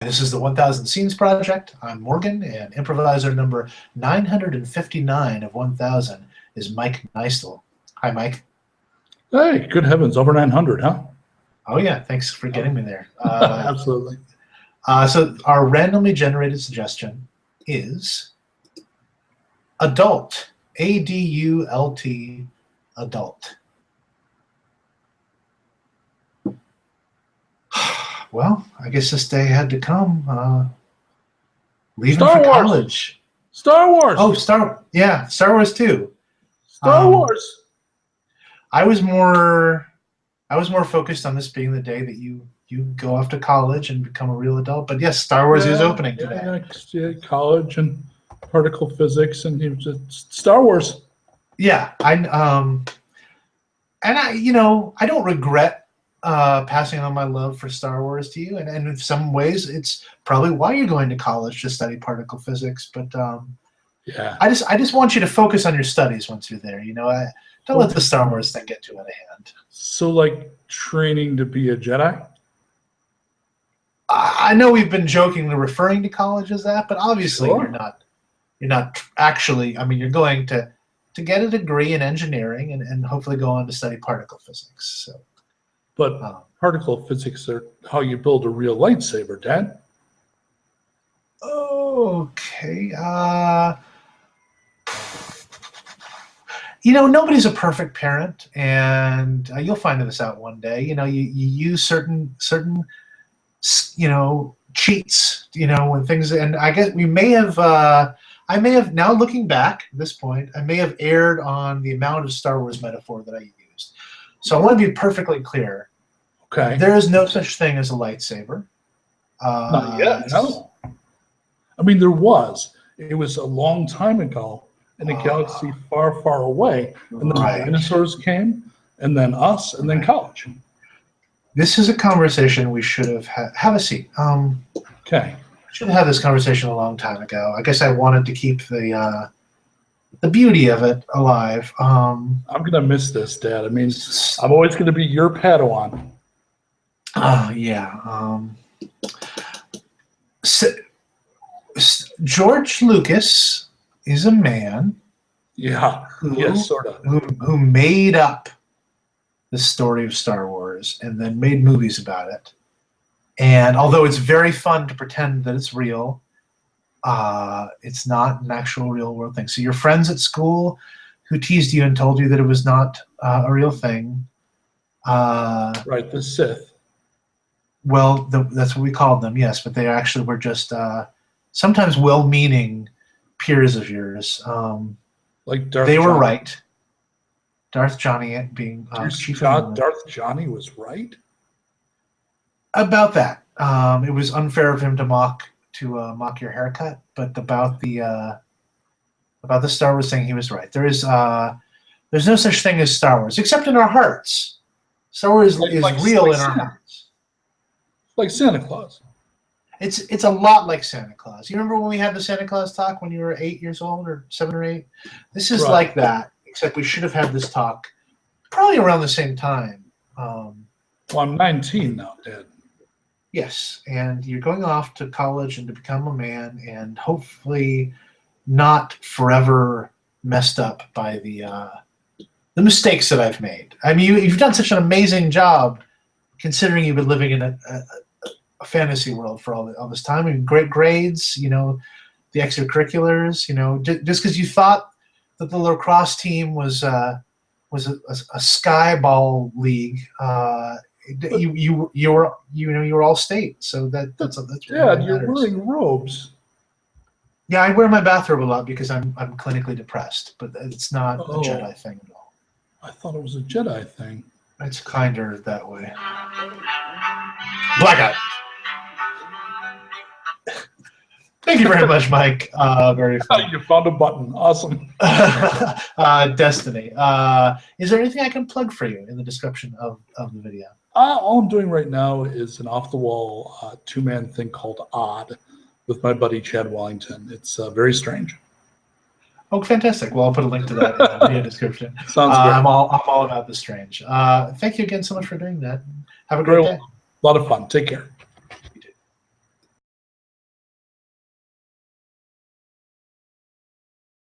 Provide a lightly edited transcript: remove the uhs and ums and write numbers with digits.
This is the 1000 Scenes Project. I'm Morgan, and improviser number 959 of 1000 is Mike Nystul. Hi, Mike. Hey, good heavens, over 900, huh? Oh, yeah, thanks for getting me there. Absolutely. So our randomly generated suggestion is adult, A-D-U-L-T, adult. Well, I guess this day had to come. Leaving Star for Wars. college. Star Wars. Oh, Star Wars too. Star Wars. I was more focused on this being the day that you go off to college and become a real adult. But yes, Star Wars is opening today. Yeah, college and particle physics and Star Wars. Yeah, I don't regret passing on my love for Star Wars to you, and in some ways, it's probably why you're going to college to study particle physics. But yeah, I just want you to focus on your studies once you're there. Don't let the Star Wars thing get too out of hand. So, like training to be a Jedi. I know we've been jokingly referring to college as that, but obviously Sure. You're not actually. I mean, you're going to get a degree in engineering and hopefully go on to study particle physics. So. But particle physics are how you build a real lightsaber, Dad. Okay. Nobody's a perfect parent, and you'll find this out one day. You use certain cheats. When things, and I guess we may have. I may have, now looking back at this point, I may have erred on the amount of Star Wars metaphor that I used. So I want to be perfectly clear. Okay. There is no such thing as a lightsaber. Not yet, no. I mean, there was. It was a long time ago in a galaxy far, far away. And then the dinosaurs came, and then us, and then college. This is a conversation we should have had. Have a seat. Okay. Should have had this conversation a long time ago. I guess I wanted to keep the beauty of it alive. I'm gonna miss this, Dad. I mean, I'm always gonna be your Padawan. Yeah. George Lucas is a man. Yeah. Yes, sort of. Who made up the story of Star Wars and then made movies about it. And although it's very fun to pretend that it's real, it's not an actual real world thing. So your friends at school who teased you and told you that it was not a real thing. Right, the Sith. Well, that's what we called them, yes, but they actually were just sometimes well-meaning peers of yours. Like Darth They were Johnny. right. Darth Johnny being Darth Johnny was right? About that. It was unfair of him to mock your haircut, but about the Star Wars thing, he was right. There's no such thing as Star Wars, except in our hearts. Star Wars is real in our hearts. Like Santa Claus. It's a lot like Santa Claus. You remember when we had the Santa Claus talk when you were 8 years old or 7 or 8? This is like that, except we should have had this talk probably around the same time. Well, I'm 19 now, Dad. Yes, and you're going off to college and to become a man, and hopefully not forever messed up by the mistakes that I've made. I mean, you've done such an amazing job, considering you've been living in a fantasy world for all this time. I mean, great grades, the extracurriculars. Just because you thought that the lacrosse team was a skyball league. You were all state, so that's yeah. You're wearing robes. Yeah, I wear my bathrobe a lot because I'm clinically depressed, but it's not a Jedi thing at all. I thought it was a Jedi thing. It's kinder that way. Blackout. Thank you very much, Mike. Very fun. You found a button. Awesome. Destiny. Is there anything I can plug for you in the description of the video? All I'm doing right now is an off-the-wall two-man thing called Odd with my buddy Chad Wellington. It's very strange. Oh, fantastic. Well, I'll put a link to that in the video description. Sounds good. I'm all about the strange. Thank you again so much for doing that. Have a great day. A lot of fun. Take care.